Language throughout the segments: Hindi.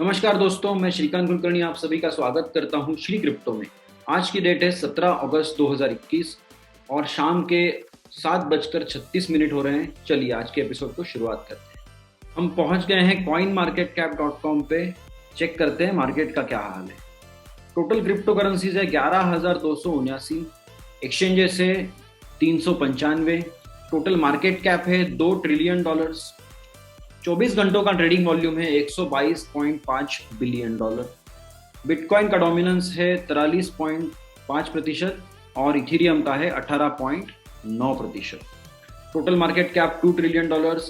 नमस्कार दोस्तों, मैं श्रीकांत कुलकर्णी आप सभी का स्वागत करता हूं श्री क्रिप्टो में। आज की डेट है 17 अगस्त 2021 और शाम के 7:36 हो रहे हैं। चलिए आज के एपिसोड को शुरुआत करते हैं। हम पहुंच गए हैं coinmarketcap.com पे। चेक करते हैं मार्केट का क्या हाल है। टोटल क्रिप्टो करेंसीज है 11,279, एक्सचेंजेस है 395, टोटल मार्केट कैप है $2 ट्रिलियन, 24 घंटों का ट्रेडिंग वॉल्यूम है $122.5 बिलियन। बिटकॉइन का डोमिनेंस है 43.5% और इथेरियम का है 18.9%। टोटल मार्केट कैप $2 ट्रिलियन और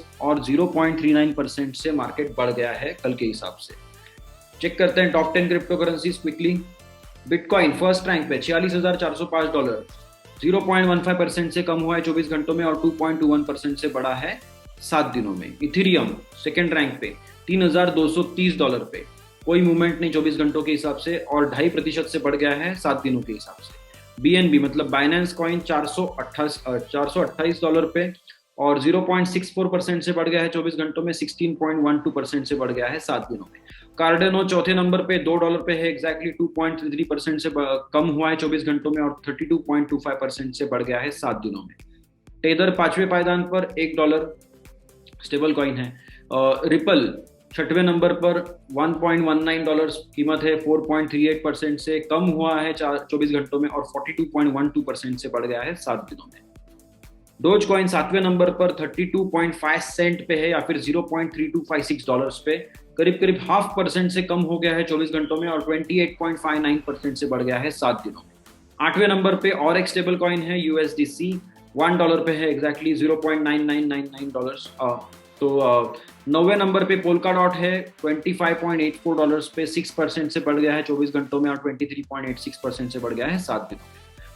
0.39% से मार्केट बढ़ गया है कल के हिसाब से। चेक करते हैं top 10 crypto currencies quickly. Bitcoin first rank पे $46,405, 0.15% से कम हुआ है 24 घंटों में और 2.21% से बढ़ा है 7 दिनों में। इथेरियम सेकेंड रैंक पे $3,230 पे, कोई मूवमेंट नहीं 24 घंटों के हिसाब से और 2.5% से बढ़ गया है 7 दिनों के हिसाब से। BNB मतलब बाइनेंस कॉइन $428 पे और 0.64% से बढ़ गया है 24 घंटों में, 16.12% से बढ़ गया है 7 दिनों में। कार्डेनो चौथे नंबर पे $2 पे है, एग्जैक्टली 2.33% से कम हुआ है 24 घंटों में और 32.25% से बढ़ गया है 7 दिनों में। टेदर पांचवें पायदान पर $1 स्टेबल कॉइन है। रिपल छठवें नंबर पर $1.19 कीमत है, 4.38% से कम हुआ है 24 घंटों में और 42.12% से बढ़ गया है 7 दिनों में। डोज कॉइन सातवें नंबर पर 32.5 सेंट पे है या फिर $0.3256 पे, करीब करीब 0.5% से कम हो गया है 24 घंटों में और 28.59% से बढ़ गया है 7 दिनों में। आठवें नंबर पे और एक स्टेबल कॉइन है USDC, $1 पे है, एग्जैक्टली $0.9999। तो नौवें नंबर पे पोल्का डॉट है $25.84 पे, 6% से बढ़ गया है 24 घंटों में और 23.86% से बढ़ गया है 7 दिनों में।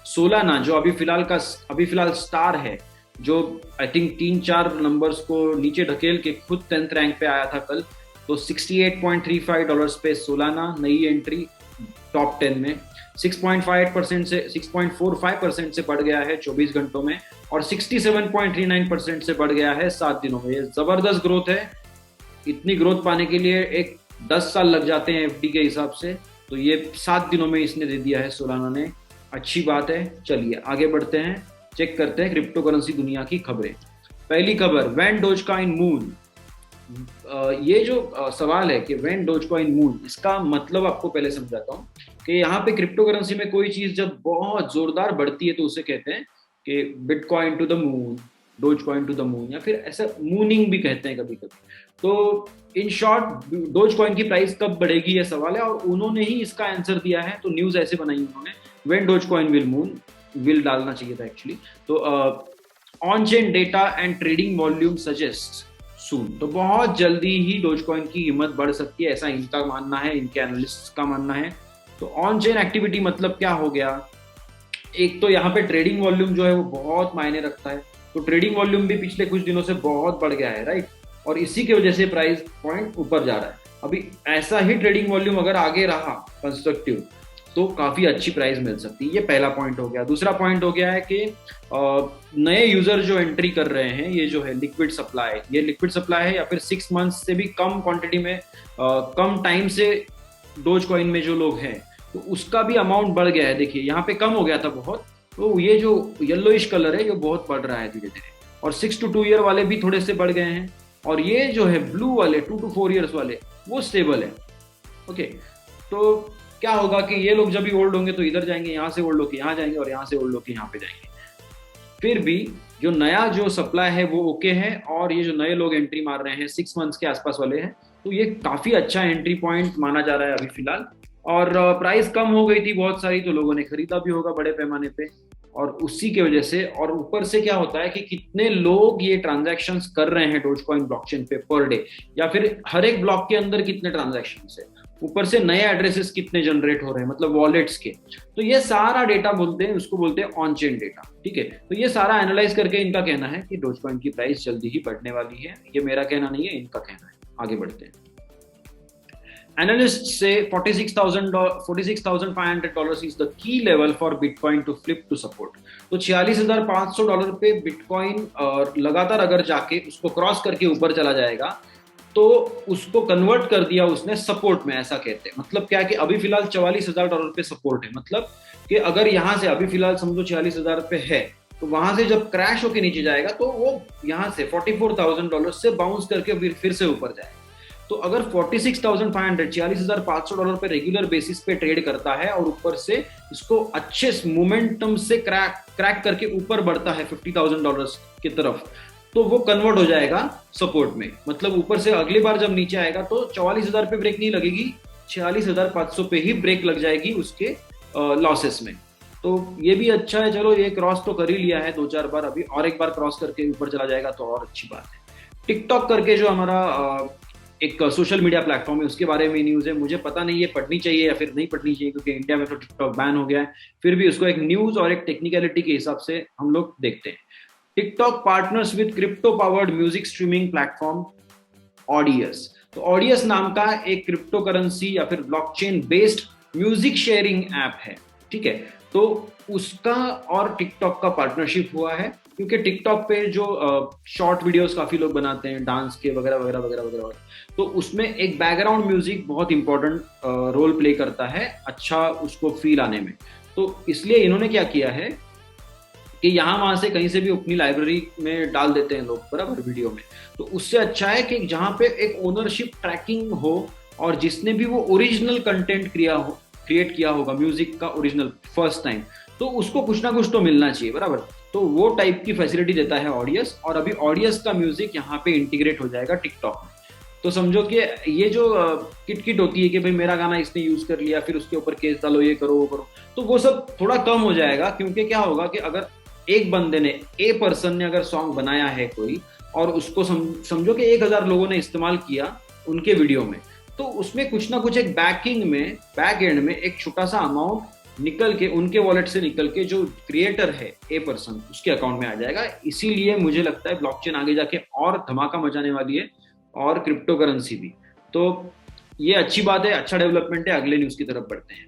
सोलाना जो अभी फिलहाल स्टार है, जो आई थिंक 3-4 नंबर्स को नीचे ढकेल के खुद 10th रैंक पे आया था कल, तो $68.35 पे सोलाना नई एंट्री टॉप 10 में, 6.58% से 6.45% से बढ़ गया है 24 घंटों में और 67.39% से बढ़ गया है 7 दिनों में। ये जबरदस्त ग्रोथ है। इतनी ग्रोथ पाने के लिए एक 10 साल लग जाते हैं FD के हिसाब से, तो ये 7 दिनों में इसने दे दिया है सोलाना ने। अच्छी बात है। चलिए आगे बढ़ते हैं, चेक करते हैं क्रिप्टो करेंसी दुनिया की खबरें। पहली खबर, व्हेन डोजकॉइन मून। ये जो सवाल है कि व्हेन डोजकॉइन मून, इसका मतलब आपको पहले समझाता हूँ कि यहाँ पे क्रिप्टो करेंसी में कोई चीज जब बहुत जोरदार बढ़ती है तो उसे कहते हैं कि bitcoin to the moon, dogecoin to the moon, या फिर ऐसा मूनिंग भी कहते हैं कभी कभी। तो इन शॉर्ट डोजकॉइन की प्राइस कब बढ़ेगी ये सवाल है और उन्होंने ही इसका आंसर दिया है। तो न्यूज ऐसे बनाई उन्होंने, when dogecoin will moon, will डालना चाहिए था एक्चुअली। तो on chain data and trading volume suggest soon, तो बहुत जल्दी ही डोजकॉइन की कीमत बढ़ सकती है, ऐसा इनका मानना है, इनके एनालिस्ट का मानना है। तो ऑन चेन एक्टिविटी मतलब क्या हो गया, एक तो यहाँ पे ट्रेडिंग वॉल्यूम जो है वो बहुत मायने रखता है। तो ट्रेडिंग वॉल्यूम भी पिछले कुछ दिनों से बहुत बढ़ गया है, राइट, और इसी की वजह से प्राइस पॉइंट ऊपर जा रहा है। अभी ऐसा ही ट्रेडिंग वॉल्यूम अगर आगे रहा कंस्ट्रक्टिव तो काफी अच्छी प्राइस मिल सकती है। ये पहला पॉइंट हो गया। दूसरा पॉइंट हो गया है कि नए यूजर जो एंट्री कर रहे हैं, ये जो है लिक्विड सप्लाई, ये लिक्विड सप्लाई है या फिर 6 मंथ्स से भी कम क्वांटिटी में कम टाइम से डोज कॉइन में जो लोग हैं, तो उसका भी अमाउंट बढ़ गया है। देखिए यहाँ पे कम हो गया था बहुत, तो ये जो येलोइश कलर है ये बहुत बढ़ रहा है धीरे धीरे, और 6 to 2 ईयर वाले भी थोड़े से बढ़ गए हैं, और ये जो है ब्लू वाले 2 to 4 ईयर्स वाले वो स्टेबल है। ओके, तो क्या होगा कि ये लोग जब भी ओल्ड होंगे तो इधर जाएंगे, यहाँ से ओल्ड होके यहाँ जाएंगे और यहाँ से ओल्ड होके यहाँ पे जाएंगे। फिर भी जो नया जो सप्लाई है वो ओके है, और ये जो नए लोग एंट्री मार रहे हैं 6 मंथ्स के आसपास वाले हैं, तो ये काफी अच्छा एंट्री पॉइंट माना जा रहा है अभी फिलहाल। और प्राइस कम हो गई थी बहुत सारी, तो लोगों ने खरीदा भी होगा बड़े पैमाने पे, और उसी की वजह से, और ऊपर से क्या होता है कि कितने लोग ये ट्रांजैक्शंस कर रहे हैं डोजकॉइन ब्लॉकचेन पे पर डे, या फिर हर एक ब्लॉक के अंदर कितने ट्रांजैक्शंस है, ऊपर से नए एड्रेसेस कितने जनरेट हो रहे हैं, मतलब वॉलेट्स के। तो ये सारा डेटा बोलते हैं, उसको बोलते हैं ऑन चेन डेटा, ठीक है। तो ये सारा एनालाइज करके इनका कहना है कि डोजकॉइन की प्राइस जल्दी ही बढ़ने वाली है। ये मेरा कहना नहीं है, इनका कहना है। आगे बढ़ते हैं। Analysts say $46,500 is the key level for Bitcoin to flip to support. तो $46,500 पे बिटकॉइन लगातार अगर जाके उसको क्रॉस करके ऊपर चला जाएगा तो उसको कन्वर्ट कर दिया उसने सपोर्ट में, ऐसा कहते हैं। मतलब क्या है कि अभी फिलहाल $44,000 पे सपोर्ट है। मतलब कि अगर यहां से अभी फिलहाल समझो 46,000 पे है, तो वहां से जब क्रैश होके नीचे जाएगा तो वो यहां से $44,000 से बाउंस करके फिर से ऊपर जाएगा। तो अगर 46,500 $46,500 पे रेगुलर बेसिस पे ट्रेड करता है और ऊपर से इसको अच्छे मोमेंटम से क्रैक करके ऊपर बढ़ता है $50,000 की तरफ, तो वो कन्वर्ट हो जाएगा सपोर्ट में। मतलब ऊपर से अगली बार जब नीचे आएगा तो 44,000 पे ब्रेक नहीं लगेगी, 46,500 पे ही ब्रेक लग जाएगी उसके लॉसेस में। तो ये भी अच्छा है। चलो ये क्रॉस तो कर ही लिया है 2-4 बार, अभी और एक बार क्रॉस करके ऊपर चला जाएगा तो और अच्छी बात है। टिकटॉक करके जो हमारा एक सोशल मीडिया प्लेटफॉर्म है, उसके बारे में न्यूज़ है। मुझे पता नहीं ये पढ़नी चाहिए या फिर नहीं पढ़नी चाहिए, क्योंकि इंडिया में तो टिकटॉक बैन हो गया है। फिर भी उसको एक न्यूज़ और एक टेक्निकलिटी के हिसाब से हम लोग देखते हैं। TikTok partners with crypto powered music streaming platform ऑडियस। तो ऑडियस नाम का एक क्रिप्टो करेंसी या फिर blockchain based music sharing app है, ठीक है। तो उसका और टिकटॉक का पार्टनरशिप हुआ है, क्योंकि टिकटॉक पे जो शॉर्ट वीडियोस काफी लोग बनाते हैं डांस के वगैरह वगैरह वगैरह वगैरह, तो उसमें एक बैकग्राउंड म्यूजिक बहुत इंपॉर्टेंट रोल प्ले करता है अच्छा उसको फील आने में। तो इसलिए इन्होंने क्या किया है कि यहाँ वहां से कहीं से भी अपनी लाइब्रेरी में डाल देते हैं लोग, बराबर, वीडियो में। तो उससे अच्छा है कि जहाँ पे एक ओनरशिप ट्रैकिंग हो और जिसने भी वो ओरिजिनल कंटेंट क्रिएट किया होगा म्यूजिक का ओरिजिनल फर्स्ट टाइम, तो उसको कुछ ना कुछ तो मिलना चाहिए, बराबर। तो वो टाइप की फैसिलिटी देता है ऑडियस, और अभी ऑडियस का म्यूजिक यहाँ पे इंटीग्रेट हो जाएगा टिकटॉक में। तो समझो कि ये जो किट होती है कि भाई मेरा गाना इसने यूज कर लिया, फिर उसके ऊपर केस डालो, ये करो वो करो, तो वो सब थोड़ा कम हो जाएगा। क्योंकि क्या होगा कि अगर एक बंदे ने, ए पर्सन ने अगर सॉन्ग बनाया है कोई, और उसको समझो कि 1,000 लोगों ने इस्तेमाल किया उनके वीडियो में, तो उसमें कुछ ना कुछ एक बैक एंड में एक छोटा सा अमाउंट निकल के उनके वॉलेट से निकल के जो क्रिएटर है ए पर्सन उसके अकाउंट में आ जाएगा। इसीलिए मुझे लगता है ब्लॉकचेन आगे जाके और धमाका मचाने वाली है, और क्रिप्टो करेंसी भी। तो ये अच्छी बात है, अच्छा डेवलपमेंट है। अगले न्यूज की तरफ बढ़ते हैं।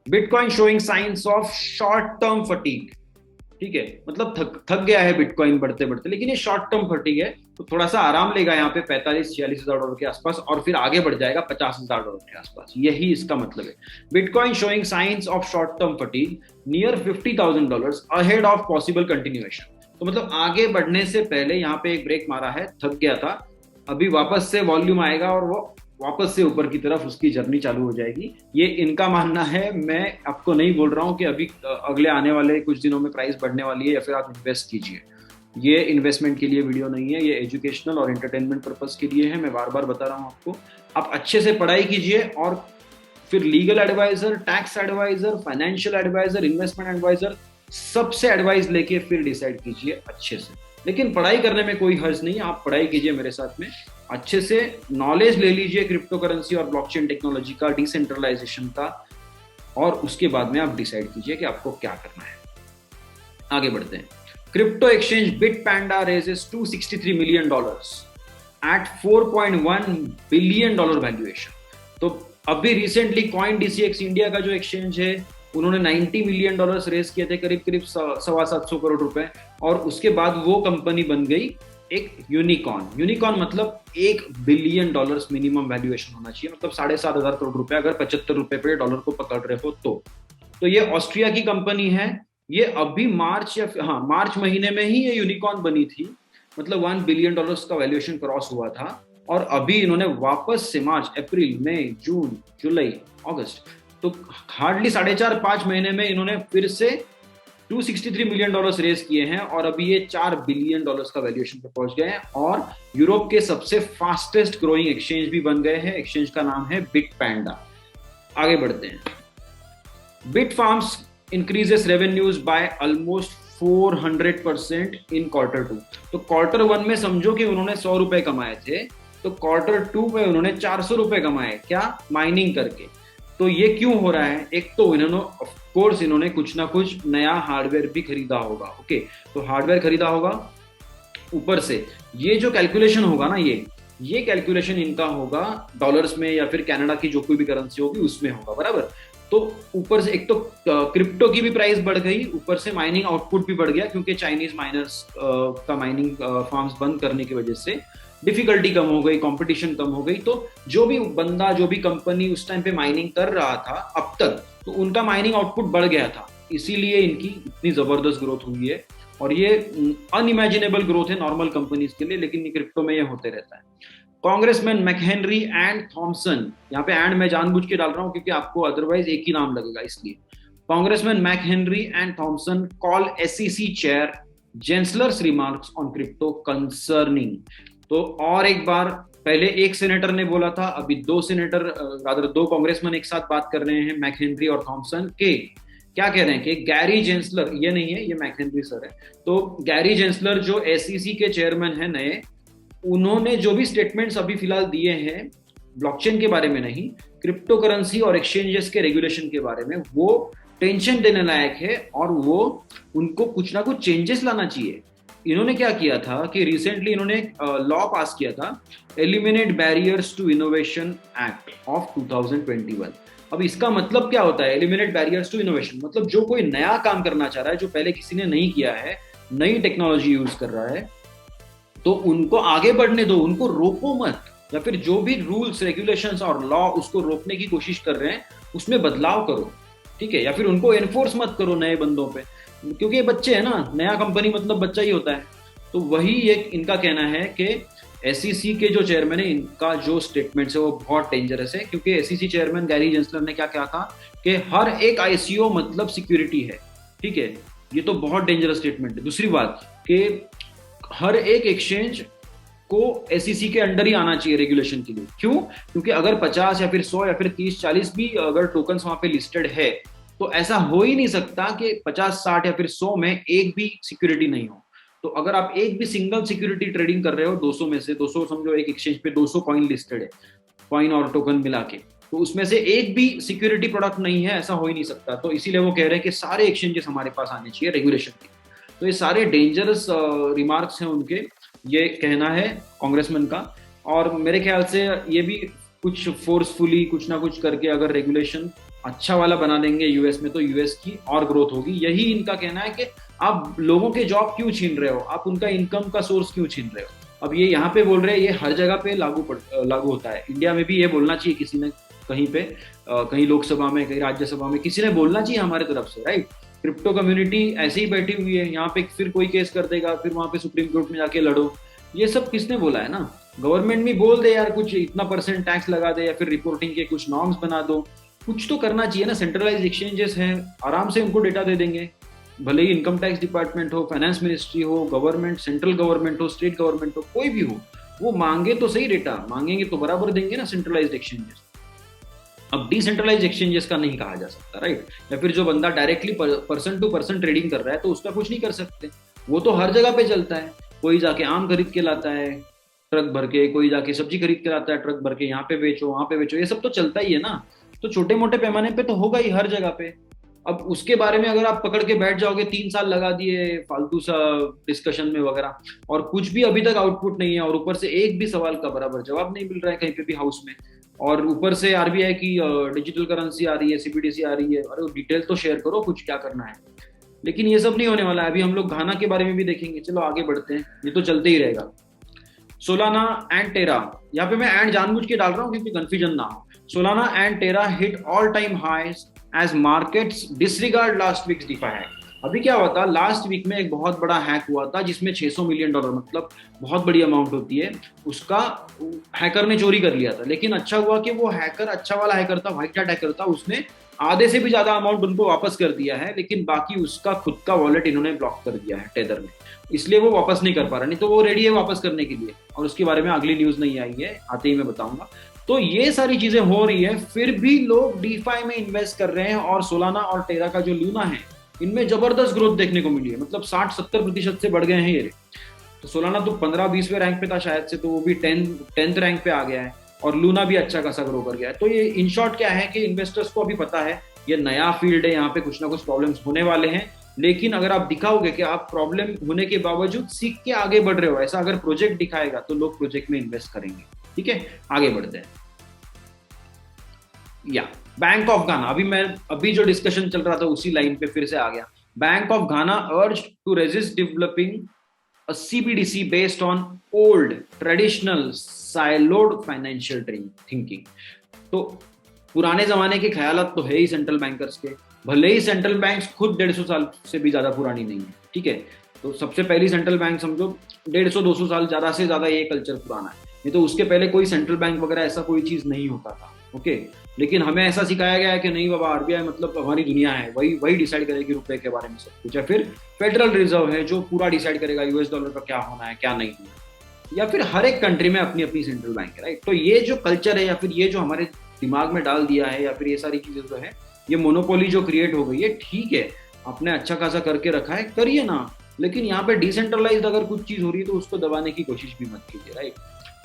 Bitcoin showing science of short term fatigue, ठीक है। मतलब थक गया है बिटकॉइन बढ़ते बढ़ते, लेकिन ये शॉर्ट टर्म फटीग है, तो थोड़ा सा आराम लेगा यहाँ पे $45,000-46,000 के आसपास, और फिर आगे बढ़ जाएगा $50,000 के आसपास। यही इसका मतलब है। Bitcoin showing science of short term fatigue near $50,000 ahead of possible continuation. तो मतलब आगे बढ़ने से पहले यहाँ पे एक ब्रेक मारा है, थक गया था, अभी वापस से वॉल्यूम आएगा और वो वापस से ऊपर की तरफ उसकी जर्नी चालू हो जाएगी। ये इनका मानना है, मैं आपको नहीं बोल रहा हूँ कि अभी अगले आने वाले कुछ दिनों में प्राइस बढ़ने वाली है या फिर आप इन्वेस्ट कीजिए। ये इन्वेस्टमेंट के लिए वीडियो नहीं है, ये एजुकेशनल और एंटरटेनमेंट पर्पस के लिए है। मैं बार बार बता रहा हूँ आपको, आप अच्छे से पढ़ाई कीजिए और फिर legal adviser, tax adviser, financial adviser, investment adviser, सबसे एडवाइस लेके फिर डिसाइड कीजिए अच्छे से। लेकिन पढ़ाई करने में कोई हर्ज नहीं, आप पढ़ाई कीजिए मेरे साथ में, अच्छे से नॉलेज ले लीजिए क्रिप्टो करेंसी और ब्लॉकचेन टेक्नोलॉजी का, डिसेंट्रलाइजेशन का, और उसके बाद में आप डिसाइड कीजिए कि आपको क्या करना है। आगे बढ़ते हैं। Crypto exchange Bitpanda raises $263 million at $4.1 billion valuation. तो अभी रिसेंटली कॉइन डीसीएक्स इंडिया का जो एक्सचेंज है, उन्होंने $90 मिलियन रेज किए थे, करीब 750 करोड़ रुपए, और उसके बाद वो कंपनी बन गई एक यूनिकॉर्न। मतलब $1 बिलियन मिनिमम वैल्यूएशन होना चाहिए, मतलब 7,500 करोड़ रुपए, अगर 75 रुपए पे डॉलर को पकड़ रहे हो तो ये ऑस्ट्रिया की कंपनी है। ये अभी मार्च महीने में ही ये यूनिकॉर्न बनी थी, मतलब $1 बिलियन का वैल्यूएशन क्रॉस हुआ था। और अभी इन्होंने वापस से मार्च, अप्रैल, मई, जून, जुलाई, अगस्त, तो हार्डली 4.5-5 महीने में इन्होंने फिर से $263 मिलियन रेज किए हैं, और अभी ये $4 बिलियन का वैल्यूएशन पे पहुंच गए हैं, और यूरोप के सबसे फास्टेस्ट ग्रोइंग एक्सचेंज भी बन गए हैं। एक्सचेंज का नाम है बिटपैंडा। आगे बढ़ते हैं। Bitfarms increases revenues by almost 400% in Q2। तो Q1 में समझो कि उन्होंने ₹100 कमाए थे, तो Q2 में उन्होंने ₹400 कमाए, क्या, माइनिंग करके। तो ये क्यों हो रहा है? एक तो इन्होंने कुछ ना कुछ नया हार्डवेयर भी खरीदा होगा, ओके, तो हार्डवेयर खरीदा होगा। ऊपर से ये जो कैलकुलेशन होगा ना, ये कैलकुलेशन इनका होगा डॉलर्स में, या फिर कनाडा की जो कोई भी करेंसी होगी उसमें होगा, बराबर। तो ऊपर से एक तो क्रिप्टो की भी प्राइस बढ़ गई, ऊपर से माइनिंग आउटपुट भी बढ़ गया, क्योंकि चाइनीज माइनर्स का माइनिंग फार्म्स बंद करने की वजह से डिफिकल्टी कम हो गई, कंपटीशन कम हो गई, तो जो भी बंदा, जो भी कंपनी उस टाइम पे माइनिंग कर रहा था अब तक, तो उनका माइनिंग आउटपुट बढ़ गया था, इसीलिए इनकी इतनी जबरदस्त ग्रोथ हुई है। और ये अनइमेजिनेबल ग्रोथ है नॉर्मल कंपनीज के लिए, लेकिन क्रिप्टो में ये होते रहता है। कांग्रेसमैन मैकहेनरी एंड थॉमसन, यहाँ पे एंड मैं जानबूझ के डाल रहा हूँ क्योंकि आपको अदरवाइज एक ही नाम लगेगा इसलिए। Congressman McHenry and Thomson call SEC chair Gensler's remarks on crypto concerning. तो और एक बार, पहले एक सेनेटर ने बोला था, अभी दो सेनेटर, रादर दो कांग्रेसमैन एक साथ बात कर रहे हैं, मैकहेनरी और थॉमसन के, क्या कह रहे हैं कि गैरी जेंसलर, ये नहीं है, ये मैकहेनरी सर है, तो गैरी जेंसलर जो एसईसी के चेयरमैन है नए, उन्होंने जो भी स्टेटमेंट्स अभी फिलहाल दिए हैं ब्लॉकचेन के बारे में नहीं, क्रिप्टो करेंसी और एक्सचेंजेस के रेगुलेशन के बारे में, वो टेंशन देने लायक है और वो उनको कुछ ना कुछ चेंजेस लाना चाहिए। इन्होंने क्या किया था कि रिसेंटली इन्होंने लॉ पास किया था, eliminate barriers to innovation act of 2021। अब इसका मतलब क्या होता है एलिमिनेट बैरियर्स टू इनोवेशन? मतलब जो कोई नया काम करना चाह रहा है, जो पहले किसी ने नहीं किया है, नई टेक्नोलॉजी यूज कर रहा है, तो उनको आगे बढ़ने दो, उनको रोको मत, या फिर जो भी रूल्स रेगुलेशंस और लॉ उसको रोकने की कोशिश कर रहे हैं उसमें बदलाव करो, ठीक है, या फिर उनको एनफोर्स मत करो नए बंदों पे, क्योंकि ये बच्चे हैं ना, नया कंपनी मतलब बच्चा ही होता है। तो वही एक इनका कहना है कि एसईसी के जो चेयरमैन है, इनका जो स्टेटमेंट है वो बहुत डेंजरस है, क्योंकि एसईसी चेयरमैन गैरी जेंसलर ने क्या कहा था कि हर एक आईसीओ मतलब सिक्योरिटी है, ठीक है, ये तो बहुत डेंजरस स्टेटमेंट है। दूसरी बात कि हर एक एक्सचेंज को एसईसी के अंडर ही आना चाहिए रेगुलेशन के लिए। क्यों? क्योंकि अगर 50 या फिर 100 या फिर 30-40 भी अगर टोकन्स वहां पे लिस्टेड है, तो ऐसा हो ही नहीं सकता कि 50-60 या फिर 100 में एक भी सिक्योरिटी नहीं हो। तो अगर आप एक भी सिंगल सिक्योरिटी ट्रेडिंग कर रहे हो 200 में से, 200 समझो एक एक्सचेंज पे 200 कॉइन लिस्टेड है, कॉइन और टोकन मिला के, तो उसमें से एक भी सिक्योरिटी प्रोडक्ट नहीं है, ऐसा हो ही नहीं सकता। तो इसीलिए वो कह रहे हैं कि सारे एक्सचेंजेस हमारे पास आने चाहिए रेगुलेशन के। तो ये सारे डेंजरस रिमार्क्स हैं उनके, ये कहना है कांग्रेसमैन का। और मेरे ख्याल से ये भी कुछ फोर्सफुली कुछ ना कुछ करके अगर रेगुलेशन अच्छा वाला बना देंगे यूएस में, तो यूएस की और ग्रोथ होगी। यही इनका कहना है कि आप लोगों के जॉब क्यों छीन रहे हो, आप उनका इनकम का सोर्स क्यों छीन रहे हो। अब ये यहाँ पे बोल रहे हैं, ये हर जगह पे लागू होता है। इंडिया में भी ये बोलना चाहिए किसी ने, कहीं पे कहीं लोकसभा में, कहीं राज्यसभा में किसी ने बोलना चाहिए हमारे तरफ से, राइट। क्रिप्टो कम्युनिटी ऐसे ही बैठी हुई है यहाँ पे, फिर कोई केस कर देगा, फिर वहां पे सुप्रीम कोर्ट में जाके लड़ो, ये सब किसने बोला है ना। गवर्नमेंट भी बोल दे यार कुछ इतना % टैक्स लगा दे, या फिर रिपोर्टिंग के कुछ नॉर्म्स बना दो, कुछ तो करना चाहिए ना। सेंट्रलाइज एक्सचेंजेस हैं, आराम से उनको डेटा दे देंगे, भले ही इनकम टैक्स डिपार्टमेंट हो, फाइनेंस मिनिस्ट्री हो, गवर्नमेंट, सेंट्रल गवर्नमेंट हो, स्टेट गवर्नमेंट हो, कोई भी हो, वो मांगे तो सही, डेटा मांगेंगे तो बराबर देंगे ना सेंट्रलाइज एक्सचेंजेस। अब डिसेंट्रलाइज एक्सचेंजेस का नहीं कहा जा सकता, राइट। या फिर जो बंदा directly person to person trading कर रहा है, तो उसका कुछ नहीं कर सकते, वो तो हर जगह पे चलता है। कोई जाके आम खरीद के लाता है ट्रक भर के, कोई जाके सब्जी खरीद के लाता है ट्रक भर के, यहाँ पे बेचो वहां पे बेचो, ये सब तो चलता ही है ना। तो छोटे मोटे पैमाने पे तो होगा ही हर जगह पे। अब उसके बारे में अगर आप पकड़ के बैठ जाओगे, 3 साल लगा दिए फालतू सा डिस्कशन में वगैरह, और कुछ भी अभी तक आउटपुट नहीं है, और ऊपर से एक भी सवाल का बराबर जवाब नहीं मिल रहा है कहीं पे भी हाउस में, और ऊपर से आरबीआई की डिजिटल करेंसी आ रही है, सीबीडीसी आ रही है, अरे डिटेल तो शेयर करो कुछ, क्या करना है। लेकिन ये सब नहीं होने वाला है। अभी हम लोग घाना के बारे में भी देखेंगे, चलो आगे बढ़ते हैं, ये तो चलते ही रहेगा। सोलाना एंड टेरा, यहाँ पे मैं एंड जानबूझ के डाल रहा हूँ क्योंकि कंफ्यूजन ना हो। Solana and Terra hit all time highs as markets disregard last weeks DeFi hack. अभी क्या हुआ था, लास्ट वीक में एक बहुत बड़ा हैक हुआ था जिसमें $600 मिलियन, मतलब बहुत बड़ी अमाउंट होती है, उसका हैकर ने चोरी कर लिया था। लेकिन अच्छा हुआ कि वो हैकर अच्छा वाला हैकर था, व्हाइट हैट हैकर था, उसने आधे से भी ज्यादा अमाउंट उनको वापस कर दिया है, लेकिन बाकी उसका खुद का वॉलेट इन्होंने ब्लॉक कर दिया है टेदर में, इसलिए वो वापस नहीं कर पा रहा। नहीं तो वो रेडी है वापस करने के लिए, और उसके बारे में अगली न्यूज नहीं आई है, आते ही मैं बताऊंगा। तो ये सारी चीजें हो रही है, फिर भी लोग डीफाई में इन्वेस्ट कर रहे हैं, और सोलाना और टेरा का जो लूना है, इनमें जबरदस्त ग्रोथ देखने को मिली है, मतलब 60-70% से बढ़ गए हैं ये। तो सोलाना तो 15-20वें रैंक पे था शायद से, तो वो भी 10th रैंक पे आ गया है, और लूना भी अच्छा खासा ग्रो कर गया है। तो ये इन शॉर्ट क्या है कि इन्वेस्टर्स को अभी पता है ये नया फील्ड है, यहाँ पे कुछ ना कुछ प्रॉब्लम्स होने वाले हैं, लेकिन अगर आप दिखाओगे कि आप प्रॉब्लम होने के बावजूद सीख के आगे बढ़ रहे हो, ऐसा अगर प्रोजेक्ट दिखाएगा, तो लोग प्रोजेक्ट में इन्वेस्ट करेंगे। ठीक है, आगे बढ़ते हैं। या बैंक ऑफ घाना, अभी जो डिस्कशन चल रहा था उसी लाइन पे फिर से आ गया। Bank of Ghana urge to resist developing a CBDC based on old traditional siloed financial thinking. तो पुराने जमाने के ख्यालात तो है ही सेंट्रल बैंकर्स के, भले ही सेंट्रल बैंक्स खुद 150 साल से भी ज्यादा पुरानी नहीं है, ठीक है। तो सबसे पहली सेंट्रल बैंक समझो 150-200 साल ज्यादा से ज्यादा ये कल्चर पुराना है, नहीं तो उसके पहले कोई सेंट्रल बैंक वगैरह ऐसा कोई चीज नहीं होता था, ओके। लेकिन हमें ऐसा सिखाया गया है कि नहीं बाबा, आरबीआई मतलब हमारी दुनिया है, वही वही डिसाइड करेगी रुपए के बारे में सब कुछ, या फिर फेडरल रिजर्व है जो पूरा डिसाइड करेगा यूएस डॉलर का क्या होना है क्या नहीं होना है, या फिर हर एक कंट्री में अपनी अपनी सेंट्रल बैंक है, राइट। तो ये जो कल्चर है या फिर ये जो हमारे दिमाग में डाल दिया है, या फिर ये सारी चीजें जो है, ये मोनोपोली जो क्रिएट हो गई है, ठीक है, आपने अच्छा खासा करके रखा है, करिए ना, लेकिन यहाँ पे डिसेंट्रलाइज्ड अगर कुछ चीज हो रही है तो उसको दबाने की कोशिश भी मत कीजिए, राइट।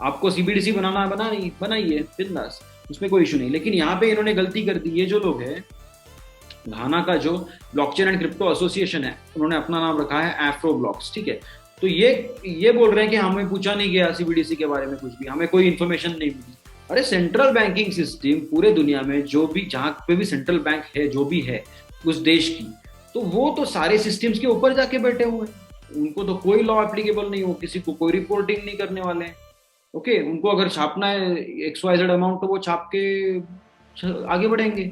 आपको सीबीडीसी बनाना बनाइए बिंदास, उसमें कोई इशू नहीं। लेकिन यहाँ पे इन्होंने गलती कर दी, ये जो लोग हैं, घाना का जो ब्लॉकचेन एंड क्रिप्टो एसोसिएशन है, उन्होंने अपना नाम रखा है एफ्रो ब्लॉक्स, ठीक है। तो ये बोल रहे हैं कि हमें पूछा नहीं गया सीबीडीसी के बारे में कुछ भी, हमें कोई इन्फॉर्मेशन नहीं मिली। अरे सेंट्रल बैंकिंग सिस्टम पूरे दुनिया में जो भी, जहां पे भी सेंट्रल बैंक है, जो भी है उस देश की, तो वो तो सारे सिस्टम्स के ऊपर जाके बैठे हुए हैं, उनको तो कोई लॉ एप्लीकेबल नहीं, हो किसी को कोई रिपोर्टिंग नहीं करने वाले हैं, ओके। उनको अगर छापना है XYZ अमाउंट तो वो छाप के आगे बढ़ेंगे।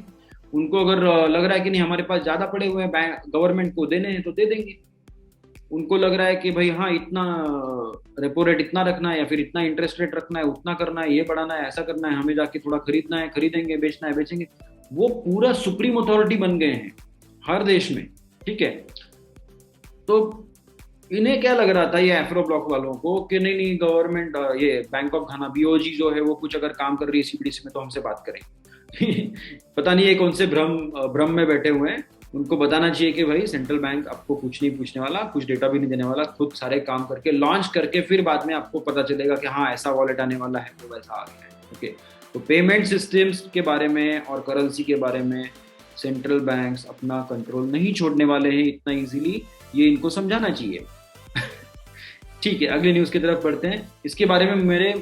उनको अगर लग रहा है कि नहीं हमारे पास ज्यादा पड़े हुए हैं, बैंक गवर्नमेंट को देने हैं तो दे देंगे। उनको लग रहा है कि भाई हाँ, इतना रेपो रेट इतना रखना है, या फिर इतना इंटरेस्ट रेट रखना है, उतना करना है, ये बढ़ाना है, ऐसा करना है, हमें जाके थोड़ा खरीदना है, खरीदेंगे, बेचना है, बेचेंगे। वो पूरा सुप्रीम अथॉरिटी बन गए हैं हर देश में, ठीक है। तो इन्हें क्या लग रहा था ये एफ्रो ब्लॉक वालों को कि नहीं नहीं गवर्नमेंट, ये बैंक ऑफ घाना BOG जो है वो कुछ अगर काम कर रही है सीबीडीसी में तो हमसे बात करें। पता नहीं ये कौन से भ्रम में बैठे हुए हैं। उनको बताना चाहिए कि भाई सेंट्रल बैंक आपको कुछ नहीं पूछने वाला, कुछ डेटा भी नहीं देने वाला, खुद सारे काम करके लॉन्च करके फिर बाद में आपको पता चलेगा कि हाँ ऐसा वॉलेट आने वाला है, तो वैसा आ गया है, ओके। तो पेमेंट सिस्टम्स के बारे में और करेंसी के बारे में सेंट्रल बैंक्स अपना कंट्रोल नहीं छोड़ने वाले हैं इतना इजीली, ये इनको समझाना चाहिए। ठीक है, अगली न्यूज की तरफ बढ़ते हैं। इसके बारे में मेरे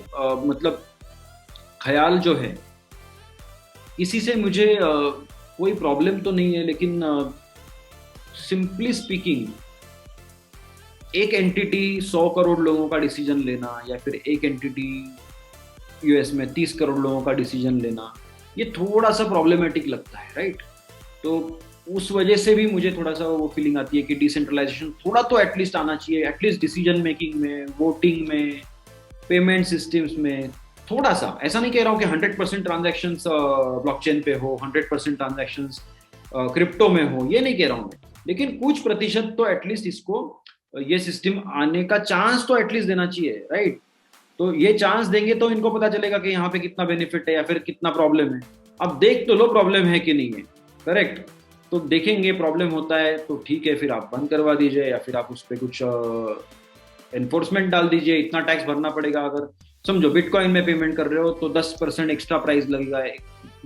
मतलब ख्याल जो है, इसी से मुझे कोई प्रॉब्लम तो नहीं है, लेकिन सिंपली स्पीकिंग एक एंटिटी 100 करोड़ लोगों का डिसीजन लेना, या फिर एक एंटिटी यूएस में 30 करोड़ लोगों का डिसीजन लेना, ये थोड़ा सा प्रॉब्लमेटिक लगता है, राइट। तो उस वजह से भी मुझे थोड़ा सा वो फीलिंग आती है कि डिसेंट्रलाइजेशन थोड़ा तो एटलीस्ट आना चाहिए, एटलीस्ट डिसीजन मेकिंग में, वोटिंग में, पेमेंट सिस्टम्स में थोड़ा सा। ऐसा नहीं कह रहा हूँ कि 100% ट्रांजैक्शंस ब्लॉकचेन पे हो, 100% ट्रांजैक्शंस क्रिप्टो में हो, ये नहीं कह रहा हूँ मैं, लेकिन कुछ प्रतिशत तो एटलीस्ट इसको, ये सिस्टम आने का चांस तो एटलीस्ट देना चाहिए, राइट। तो ये चांस देंगे तो इनको पता चलेगा कि यहाँ पे कितना बेनिफिट है या फिर कितना प्रॉब्लम है। अब देख तो लो प्रॉब्लम है कि नहीं है, करेक्ट। तो देखेंगे प्रॉब्लम होता है तो ठीक है, फिर आप बंद करवा दीजिए, या फिर आप उस पर कुछ एनफोर्समेंट डाल दीजिए। इतना टैक्स भरना पड़ेगा, अगर समझो बिटकॉइन में पेमेंट कर रहे हो तो 10% एक्स्ट्रा प्राइस लगेगा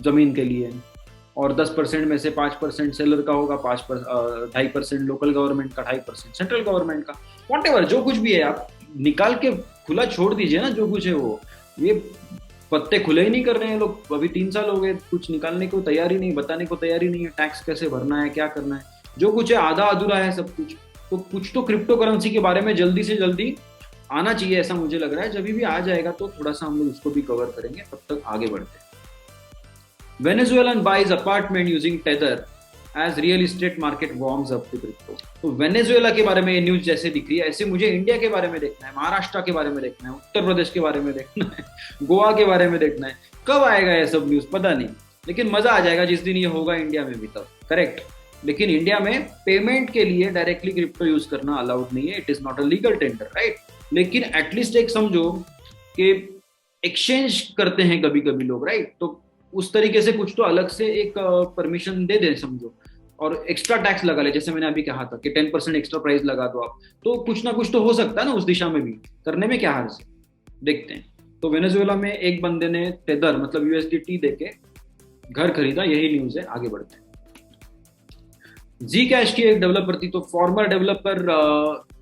जमीन के लिए, और 10% में से 5% सेलर का होगा, 2.5% लोकल गवर्नमेंट का, 2.5% सेंट्रल गवर्नमेंट का, वॉटेवर जो कुछ भी है आप निकाल के खुला छोड़ दीजिए ना, जो कुछ है वो। ये पत्ते खुले ही नहीं कर रहे हैं लोग, अभी 3 साल हो गए, कुछ निकालने को तैयारी नहीं, बताने को तैयारी नहीं है, टैक्स कैसे भरना है, क्या करना है, जो कुछ है आधा अधूरा है सब कुछ। तो कुछ तो क्रिप्टो करेंसी के बारे में जल्दी से जल्दी आना चाहिए, ऐसा मुझे लग रहा है। जब भी आ जाएगा तो थोड़ा सा हम लोग उसको भी कवर करेंगे, तब तक आगे बढ़ते हैं। Venezuelan buys apartment using tether as real estate market warms up to crypto. तो वेनेजुएला के बारे में ये न्यूज जैसे दिख रही है, ऐसे मुझे इंडिया के बारे में देखना है, महाराष्ट्र के बारे में देखना है, उत्तर प्रदेश के बारे में देखना है, गोवा के बारे में देखना है। कब आएगा ये सब न्यूज पता नहीं, लेकिन मजा आ जाएगा जिस दिन ये होगा इंडिया में भी, तब करेक्ट। लेकिन इंडिया में पेमेंट के लिए डायरेक्टली क्रिप्टो यूज करना अलाउड नहीं है, it is not a legal tender, right. लेकिन एटलीस्ट एक समझो कि एक्सचेंज करते हैं कभी कभी लोग, राइट। तो उस तरीके से कुछ तो अलग से एक परमिशन दे दें समझो, और एक्स्ट्रा टैक्स लगा ले, जैसे मैंने अभी कहा था कि 10% एक्स्ट्रा प्राइस लगा दो आप, तो कुछ ना कुछ तो हो सकता है ना उस दिशा में भी, करने में क्या हर्ज है, देखते हैं। तो वेनेजुएला में एक बंदे ने टेदर मतलब USDT देके घर खरीदा, यही न्यूज है, आगे बढ़ते हैं। जी कैश की एक डेवलपर थी, तो former developer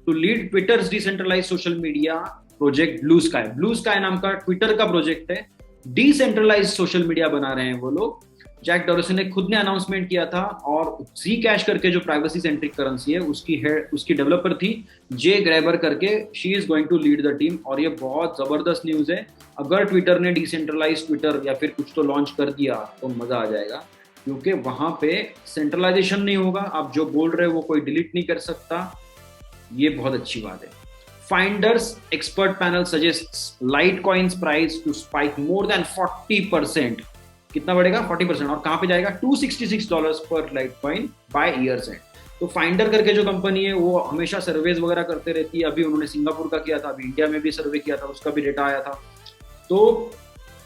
to lead Twitter's decentralize social media project Bluesky नाम का ट्विटर का प्रोजेक्ट है, डिसेंट्रलाइज सोशल मीडिया बना रहे हैं वो लोग। जैक डोरसन ने खुद ने अनाउंसमेंट किया था, और जी कैश करके जो प्राइवेसी सेंट्रिक करेंसी है उसकी डेवलपर थी जे ग्रेबर करके, she is going to lead the team. और ये बहुत जबरदस्त न्यूज है। अगर ट्विटर ने डिसेंट्रलाइज ट्विटर या फिर कुछ तो लॉन्च कर दिया तो मजा आ जाएगा, क्योंकि वहां पे सेंट्रलाइजेशन नहीं होगा, आप जो बोल रहे हो वो कोई डिलीट नहीं कर सकता। ये बहुत अच्छी बात है। Finder's expert panel suggest Litecoin's price to spike more than 40%। कितना बढ़ेगा? 40%। और कहां पे जाएगा? $266 पर लाइटकॉइन बाय ईयर्स एंड। तो फाइंडर करके जो कंपनी है वो हमेशा सर्वेज वगैरह करते रहती है। अभी उन्होंने सिंगापुर का किया था, अभी इंडिया में भी सर्वे किया था, उसका भी डेटा आया था। तो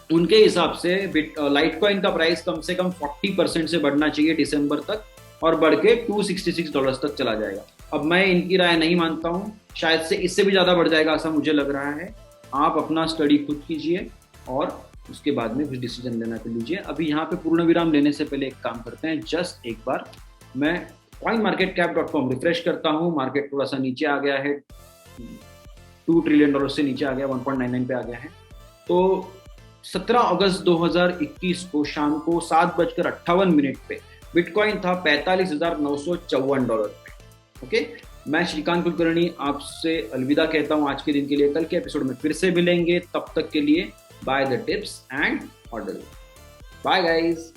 उनके हिसाब से लाइटकॉइन का प्राइस कम से कम 40% से बढ़ना चाहिए दिसंबर तक, और बढ़ के $266 तक चला जाएगा। अब मैं इनकी राय नहीं मानता हूं, शायद से इससे भी ज्यादा बढ़ जाएगा ऐसा मुझे लग रहा है। आप अपना स्टडी खुद कीजिए और उसके बाद में कुछ डिसीजन लेना कर लीजिए। अभी यहाँ पे पूर्ण विराम लेने से पहले एक काम करते हैं, जस्ट एक बार मैं coinmarketcap.com रिफ्रेश करता हूँ। मार्केट थोड़ा सा नीचे आ गया है, $2 ट्रिलियन से नीचे आ गया, 1.99 पे आ गया है। तो 17 अगस्त 2021 को शाम को 7:58 पे बिटकॉइन था $45,954 पे। ओके, मैं श्रीकांत कुलकर्णी आपसे अलविदा कहता हूं आज के दिन के लिए। कल के एपिसोड में फिर से मिलेंगे, तब तक के लिए by the tips and order. Bye guys.